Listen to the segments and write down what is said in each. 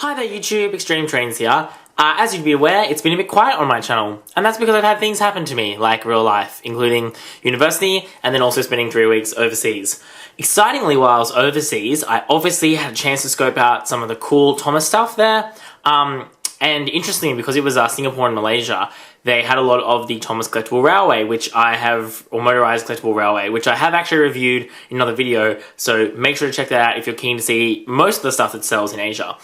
Hi there YouTube, XtremeTrainz here. As you'd be aware, it's been a bit quiet on my channel, and that's because I've had things happen to me, like real life, including university, and then also spending 3 weeks overseas. Excitingly, while I was overseas, I obviously had a chance to scope out some of the cool Thomas stuff there, and interestingly, because it was Singapore and Malaysia, they had a lot of the Thomas Collectible Railway, or Motorized Collectible Railway, which I have actually reviewed in another video, so make sure to check that out if you're keen to see most of the stuff that sells in Asia.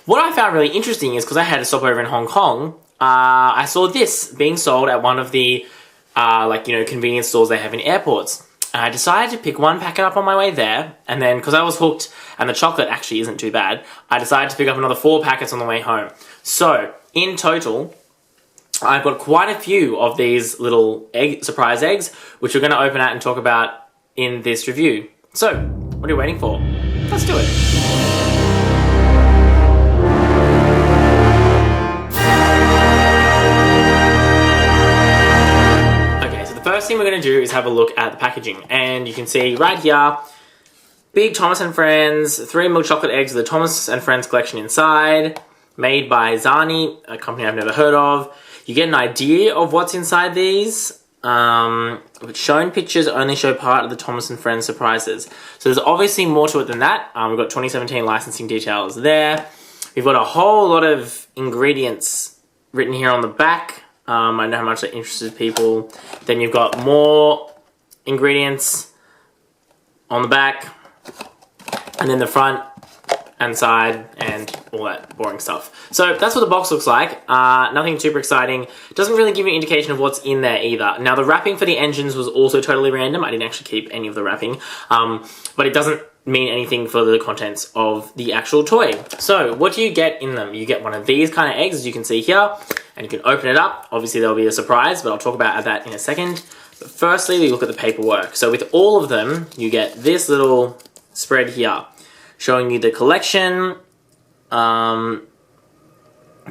What I found really interesting is, because I had a stopover in Hong Kong, I saw this being sold at one of the, convenience stores they have in airports. And I decided to pick one packet up on my way there, and then, because I was hooked, and the chocolate actually isn't too bad, I decided to pick up another 4 packets on the way home. So, in total, I've got quite a few of these little surprise eggs, which we're going to open out and talk about in this review. So, what are you waiting for? Let's do it. First thing we're going to do is have a look at the packaging, and you can see right here, big Thomas and Friends, 3 milk chocolate eggs with the Thomas and Friends collection inside, made by Zaini, a company I've never heard of. You get an idea of what's inside these, but shown pictures only show part of the Thomas and Friends surprises. So there's obviously more to it than that. We've got 2017 licensing details there. We've got a whole lot of ingredients written here on the back. I know how much that interested people. Then you've got more ingredients on the back, and then the front and side, and all that boring stuff. So that's what the box looks like. Nothing super exciting. Doesn't really give you an indication of what's in there either. Now, the wrapping for the engines was also totally random. I didn't actually keep any of the wrapping, but it doesn't mean anything for the contents of the actual toy. So what do you get in them? You get one of these kind of eggs, as you can see here, and you can open it up. Obviously there'll be a surprise, but I'll talk about that in a second. But firstly, we look at the paperwork. So with all of them, you get this little spread here, showing you the collection, and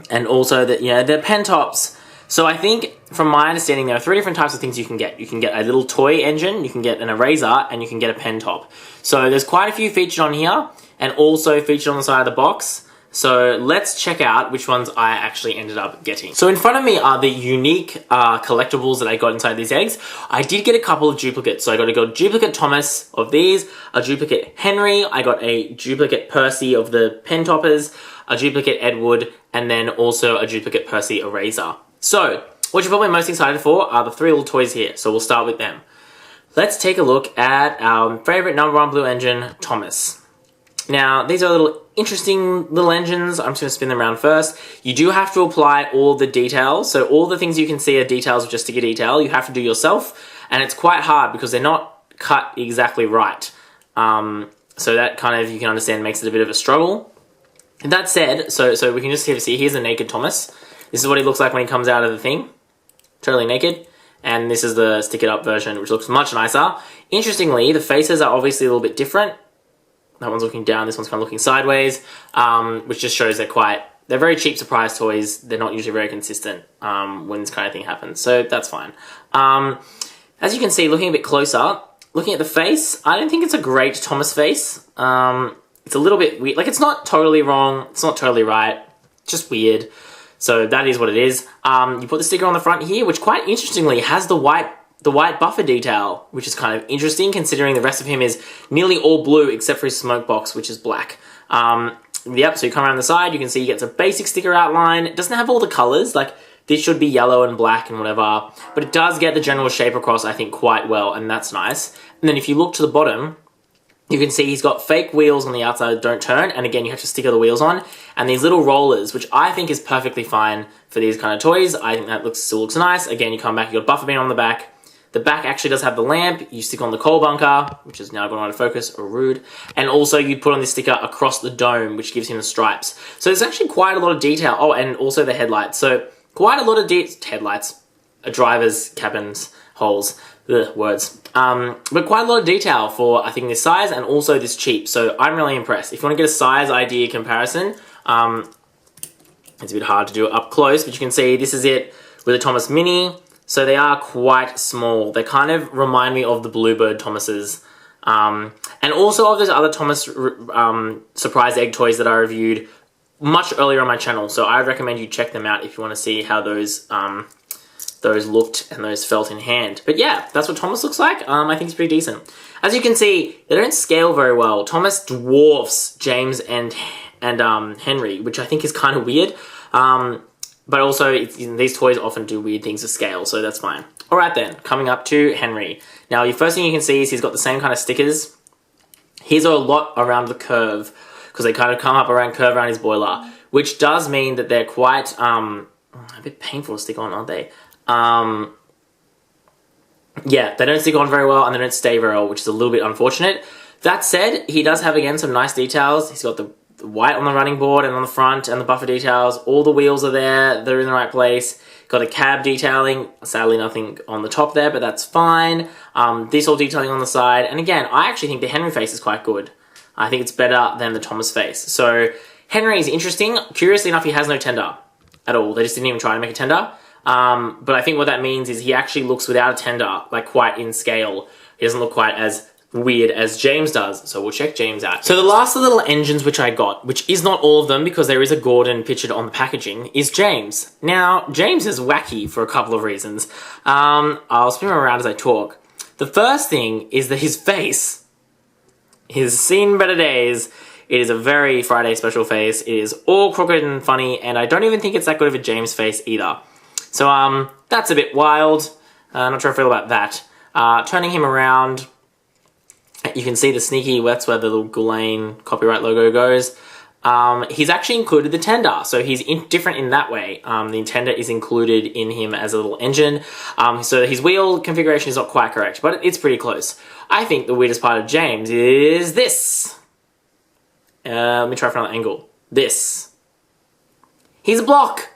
also the pen tops. So I think, from my understanding, there are 3 different types of things you can get. You can get a little toy engine, you can get an eraser, and you can get a pen top. So there's quite a few featured on here, and also featured on the side of the box. So let's check out which ones I actually ended up getting. So in front of me are the unique collectibles that I got inside these eggs. I did get a couple of duplicates. So I got a duplicate Thomas of these, a duplicate Henry, I got a duplicate Percy of the pen toppers, a duplicate Edward, and then also a duplicate Percy eraser. So, what you're probably most excited for are the 3 little toys here, so we'll start with them. Let's take a look at our favourite #1 blue engine, Thomas. Now, these are little interesting little engines. I'm just going to spin them around first. You do have to apply all the details, so all the things you can see are details with just sticker detail. You have to do yourself, and it's quite hard because they're not cut exactly right. So that kind of, you can understand, makes it a bit of a struggle. That said, so we can just see, here's a naked Thomas. This is what he looks like when he comes out of the thing. Totally naked. And this is the stick-it-up version, which looks much nicer. Interestingly, the faces are obviously a little bit different. That one's looking down, this one's kind of looking sideways, which just shows they're very cheap surprise toys. They're not usually very consistent when this kind of thing happens, so that's fine. As you can see, looking a bit closer, looking at the face, I don't think it's a great Thomas face. It's a little bit weird. Like, it's not totally wrong, it's not totally right, it's just weird. So that is what it is. You put the sticker on the front here, which quite interestingly has the white buffer detail, which is kind of interesting considering the rest of him is nearly all blue except for his smoke box, which is black. Yep, so you come around the side, you can see he gets a basic sticker outline. It doesn't have all the colors, like this should be yellow and black and whatever, but it does get the general shape across, I think, quite well, and that's nice. And then if you look to the bottom, you can see he's got fake wheels on the outside that don't turn, and again, you have to sticker the wheels on, and these little rollers, which I think is perfectly fine for these kind of toys. I think that still looks nice. Again, you come back, you've got buffer bean on the back. The back actually does have the lamp. You stick on the coal bunker, which is now gone out of focus, or rude. And also you put on this sticker across the dome, which gives him the stripes. So there's actually quite a lot of detail. Oh, and also the headlights. So quite a lot of headlights, a driver's cabin's holes. Ugh, words. But quite a lot of detail for, I think, this size and also this cheap. So I'm really impressed. If you want to get a size idea comparison, it's a bit hard to do it up close, but you can see this is it with a Thomas Mini. So they are quite small. They kind of remind me of the Bluebird Thomases. And also of those other Thomas surprise egg toys that I reviewed much earlier on my channel, so I recommend you check them out if you want to see how those looked and those felt in hand. But yeah, that's what Thomas looks like. I think it's pretty decent. As you can see, they don't scale very well. Thomas dwarfs James and Henry, which I think is kind of weird. But also, these toys often do weird things to scale, so that's fine. All right then, coming up to Henry. Now, the first thing you can see is he's got the same kind of stickers. His are a lot around the curve, because they kind of come up around curve around his boiler, which does mean that they're quite a bit painful to stick on, aren't they? Yeah, they don't stick on very well and they don't stay very well, which is a little bit unfortunate. That said, he does have, again, some nice details. He's got the white on the running board and on the front and the buffer details. All the wheels are there. They're in the right place. Got a cab detailing. Sadly, nothing on the top there, but that's fine. This all detailing on the side. And again, I actually think the Henry face is quite good. I think it's better than the Thomas face. So, Henry is interesting. Curiously enough, he has no tender at all. They just didn't even try to make a tender. But I think what that means is he actually looks without a tender, like quite in scale. He doesn't look quite as weird as James does, so we'll check James out. So the last of the little engines which I got, which is not all of them because there is a Gordon pictured on the packaging, is James. Now, James is wacky for a couple of reasons. I'll spin him around as I talk. The first thing is that his face is seen better days. It is a very Friday special face. It is all crooked and funny, and I don't even think it's that good of a James face either. So, that's a bit wild. Not sure how I feel about that. Turning him around, you can see the sneaky, that's where the little Ghislaine copyright logo goes. He's actually included the tender, so he's different in that way. The tender is included in him as a little engine. So his wheel configuration is not quite correct, but it's pretty close. I think the weirdest part of James is this. Let me try from another angle. This. He's a block.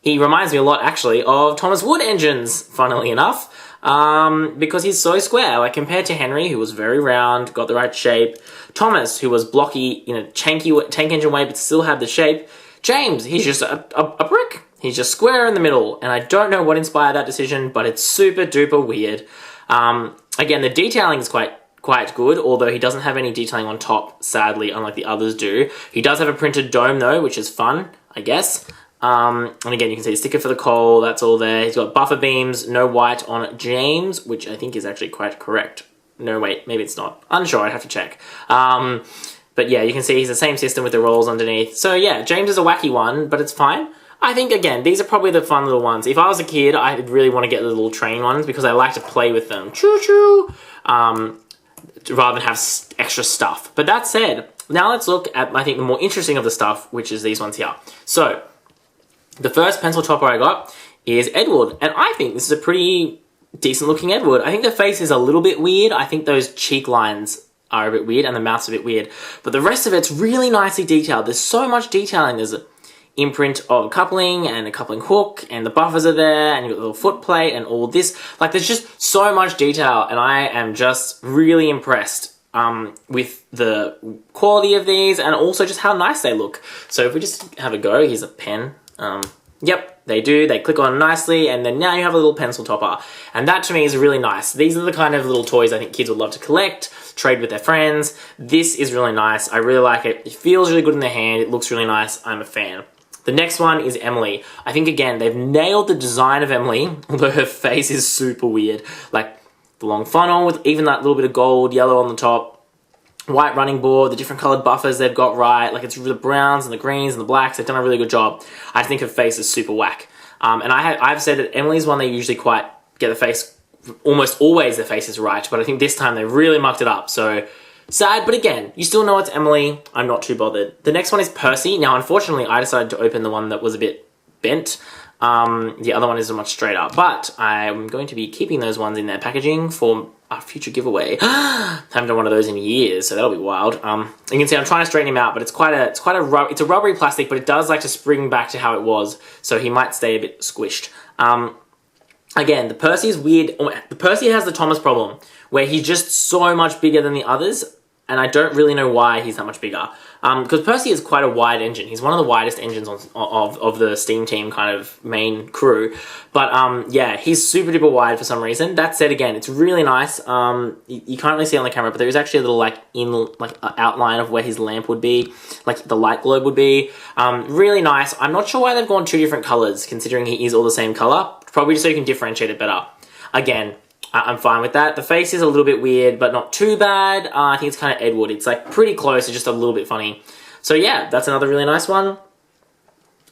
He reminds me a lot, actually, of Thomas Wood engines, funnily enough, because he's so square. Like, compared to Henry, who was very round, got the right shape. Thomas, who was blocky in a tank engine way, but still had the shape. James, he's just a brick. He's just square in the middle, and I don't know what inspired that decision, but it's super duper weird. Again, the detailing is quite good, although he doesn't have any detailing on top, sadly, unlike the others do. He does have a printed dome, though, which is fun, I guess. And again, you can see the sticker for the coal, that's all there. He's got buffer beams, no white on James, which I think is actually quite correct. No, wait, maybe it's not. Unsure, I'd have to check. But yeah, you can see he's the same system with the rolls underneath. So yeah, James is a wacky one, but it's fine. I think, again, these are probably the fun little ones. If I was a kid, I'd really want to get the little train ones because I like to play with them. Choo-choo! Rather than have extra stuff. But that said, now let's look at, I think, the more interesting of the stuff, which is these ones here. So, the first pencil topper I got is Edward, and I think this is a pretty decent looking Edward. I think the face is a little bit weird. I think those cheek lines are a bit weird and the mouth's a bit weird, but the rest of it's really nicely detailed. There's so much detailing. There's an imprint of coupling and a coupling hook, and the buffers are there, and you've got the little foot plate and all this. Like, there's just so much detail, and I am just really impressed with the quality of these and also just how nice they look. So if we just have a go, here's a pen. Yep, they do. They click on nicely, and then now you have a little pencil topper. And that, to me, is really nice. These are the kind of little toys I think kids would love to collect, trade with their friends. This is really nice. I really like it. It feels really good in the hand. It looks really nice. I'm a fan. The next one is Emily. I think, again, they've nailed the design of Emily, although her face is super weird. Like, the long funnel with even that little bit of gold, yellow on the top. White running board, the different coloured buffers they've got right, like it's the browns and the greens and the blacks, they've done a really good job. I think her face is super whack. And I've said that Emily's one they usually quite get the face, almost always the face is right, but I think this time they really mucked it up, so sad, but again, you still know it's Emily, I'm not too bothered. The next one is Percy. Now, unfortunately, I decided to open the one that was a bit bent. The other one is much straighter, but I'm going to be keeping those ones in their packaging for a future giveaway. Haven't done one of those in years, so that'll be wild. You can see I'm trying to straighten him out, but it's a rubbery plastic, but it does like to spring back to how it was, so he might stay a bit squished. Again, the Percy is weird. The Percy has the Thomas problem, where he's just so much bigger than the others, and I don't really know why he's that much bigger. because Percy is quite a wide engine. He's one of the widest engines of the Steam Team kind of main crew. But yeah, he's super duper wide for some reason. That said, again, it's really nice. You can't really see it on the camera, but there is actually a little outline of where his lamp would be, like the light globe would be. Really nice. I'm not sure why they've gone 2 different colors, considering he is all the same color. Probably just so you can differentiate it better. Again, I'm fine with that. The face is a little bit weird, but not too bad. I think it's kind of Edward. It's like pretty close, it's just a little bit funny. So yeah, that's another really nice one.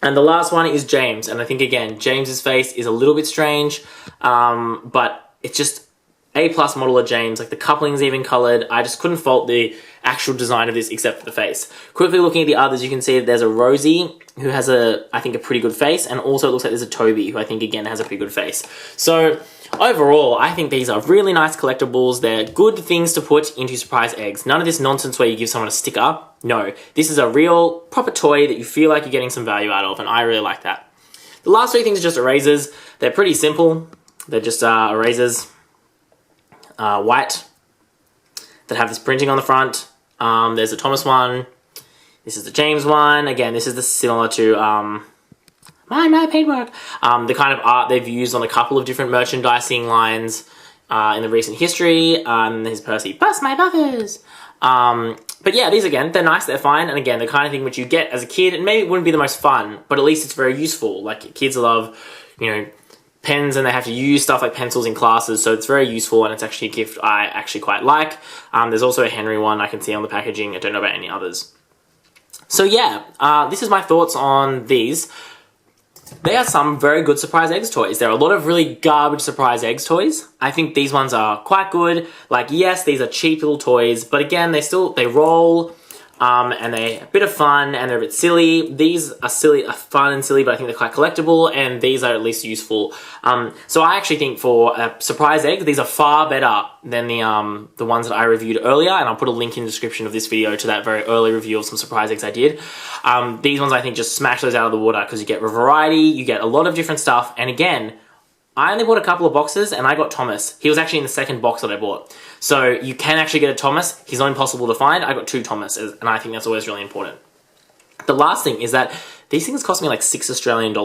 And the last one is James. And I think, again, James's face is a little bit strange, but it's just A+ model of James. Like, the coupling's even colored. I just couldn't fault the actual design of this except for the face. Quickly looking at the others, you can see that there's a Rosie, who has I think a pretty good face, and also it looks like there's a Toby, who I think, again, has a pretty good face. So overall, I think these are really nice collectibles. They're good things to put into surprise eggs. None of this nonsense where you give someone a sticker. No, this is a real, proper toy that you feel like you're getting some value out of, and I really like that. The last 3 things are just erasers. They're pretty simple. They're just erasers, white, that have this printing on the front. There's a Thomas one. This is the James one. Again, this is similar to my paintwork. The kind of art they've used on a couple of different merchandising lines in the recent history. There's Percy, bust my buffers. But yeah, these again, they're nice, they're fine, and again, the kind of thing which you get as a kid, and maybe it wouldn't be the most fun, but at least it's very useful. Like, kids love, you know, pens, and they have to use stuff like pencils in classes, so it's very useful, and it's actually a gift I actually quite like. There's also a Henry one I can see on the packaging. I don't know about any others. So yeah, this is my thoughts on these. They are some very good surprise eggs toys. There are a lot of really garbage surprise eggs toys. I think these ones are quite good. Like, yes, these are cheap little toys, but again, they roll, and they're a bit of fun, and they're a bit silly. These are fun and silly, but I think they're quite collectible, and these are at least useful. So I actually think for a surprise egg, these are far better than the ones that I reviewed earlier, and I'll put a link in the description of this video to that very early review of some surprise eggs I did. These ones I think just smash those out of the water, because you get variety, you get a lot of different stuff, and again, I only bought a couple of boxes, and I got Thomas. He was actually in the second box that I bought. So you can actually get a Thomas. He's not impossible to find. I got 2 Thomases, and I think that's always really important. The last thing is that these things cost me like $6 Australian.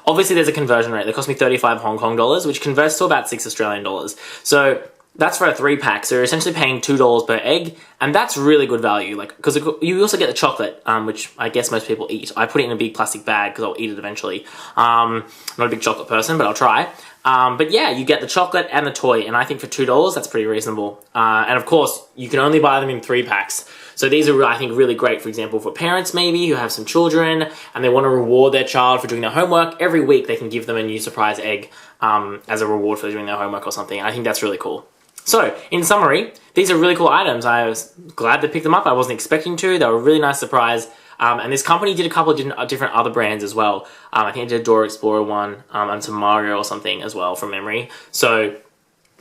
Obviously, there's a conversion rate. They cost me 35 Hong Kong dollars, which converts to about $6 Australian. So that's for a 3-pack. So you're essentially paying $2 per egg, and that's really good value. Like, because you also get the chocolate, which I guess most people eat. I put it in a big plastic bag because I'll eat it eventually. I'm not a big chocolate person, but I'll try. But yeah, you get the chocolate and the toy, and I think for $2, that's pretty reasonable. And of course, you can only buy them in 3-packs. So these are, I think, really great, for example, for parents maybe who have some children and they want to reward their child for doing their homework. Every week they can give them a new surprise egg as a reward for doing their homework or something. I think that's really cool. So, in summary, these are really cool items. I was glad to pick them up. I wasn't expecting to. They were a really nice surprise. And this company did a couple of different other brands as well. I think they did a Dora Explorer one and some Mario or something as well from memory. So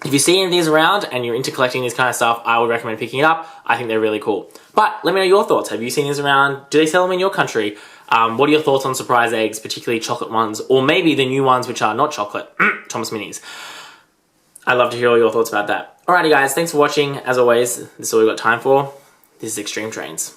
if you see any of these around and you're into collecting this kind of stuff, I would recommend picking it up. I think they're really cool. But let me know your thoughts. Have you seen these around? Do they sell them in your country? What are your thoughts on surprise eggs, particularly chocolate ones, or maybe the new ones which are not chocolate, Thomas Minis? I'd love to hear all your thoughts about that. Alrighty guys, thanks for watching. As always, this is all we've got time for. This is XtremeTrainz.